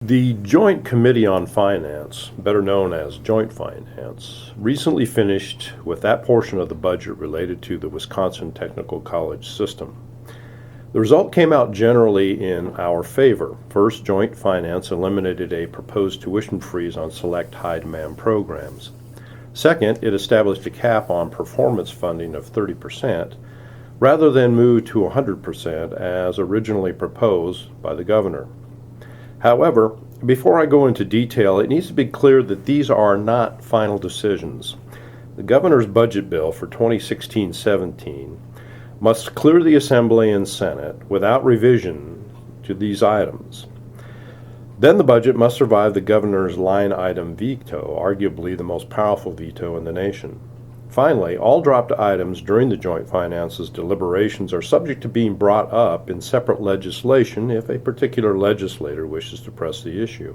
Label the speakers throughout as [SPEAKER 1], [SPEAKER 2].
[SPEAKER 1] The Joint Committee on Finance, better known as Joint Finance, recently finished with that portion of the budget related to the Wisconsin Technical College system. The result came out generally in our favor. First, Joint Finance eliminated a proposed tuition freeze on select high-demand programs. Second, it established a cap on performance funding of 30%, rather than move to 100% as originally proposed by the governor. However, before I go into detail, it needs to be clear that these are not final decisions. The governor's budget bill for 2016-17 must clear the Assembly and Senate without revision to these items. Then the budget must survive the governor's line item veto, arguably the most powerful veto in the nation. Finally, all dropped items during the Joint Finance's deliberations are subject to being brought up in separate legislation if a particular legislator wishes to press the issue.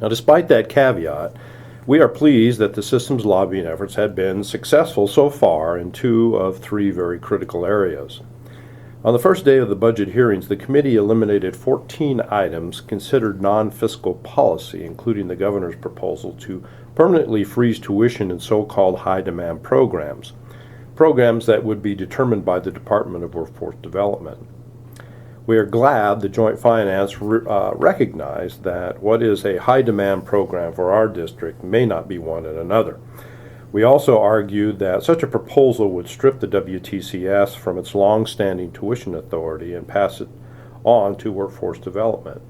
[SPEAKER 1] Now, despite that caveat, we are pleased that the system's lobbying efforts had been successful so far in 2 of 3 very critical areas. On the first day of the budget hearings, the committee eliminated 14 items considered non-fiscal policy, including the governor's proposal to permanently freeze tuition in so-called high-demand programs that would be determined by the Department of Workforce Development. We are glad the Joint Finance recognized that what is a high-demand program for our district may not be one in another. We also argued that such a proposal would strip the WTCS from its long-standing tuition authority and pass it on to workforce development.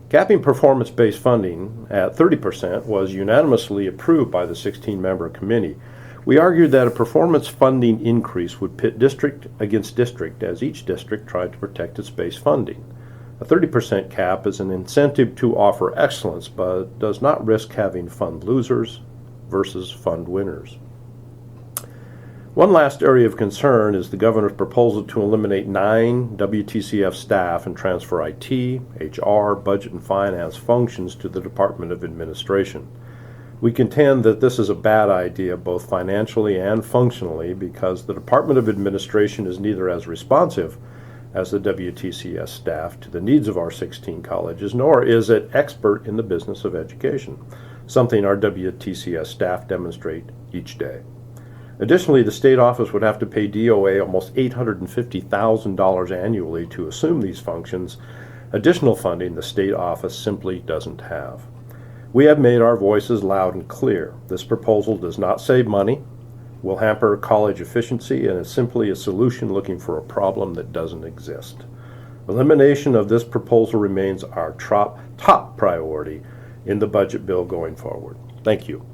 [SPEAKER 1] Capping performance-based funding at 30% was unanimously approved by the 16-member committee. We argued that a performance funding increase would pit district against district as each district tried to protect its base funding. A 30% cap is an incentive to offer excellence, but does not risk having fund losers versus fund winners. One last area of concern is the governor's proposal to eliminate 9 WTCF staff and transfer IT, HR, budget, and finance functions to the Department of Administration. We contend that this is a bad idea both financially and functionally because the Department of Administration is neither as responsive as the WTCS staff to the needs of our 16 colleges, nor is it expert in the business of education, something our WTCS staff demonstrate each day. Additionally, the state office would have to pay DOA almost $850,000 annually to assume these functions, additional funding the state office simply doesn't have. We have made our voices loud and clear. This proposal does not save money, will hamper college efficiency, and is simply a solution looking for a problem that doesn't exist. Elimination of this proposal remains our top priority in the budget bill going forward. Thank you.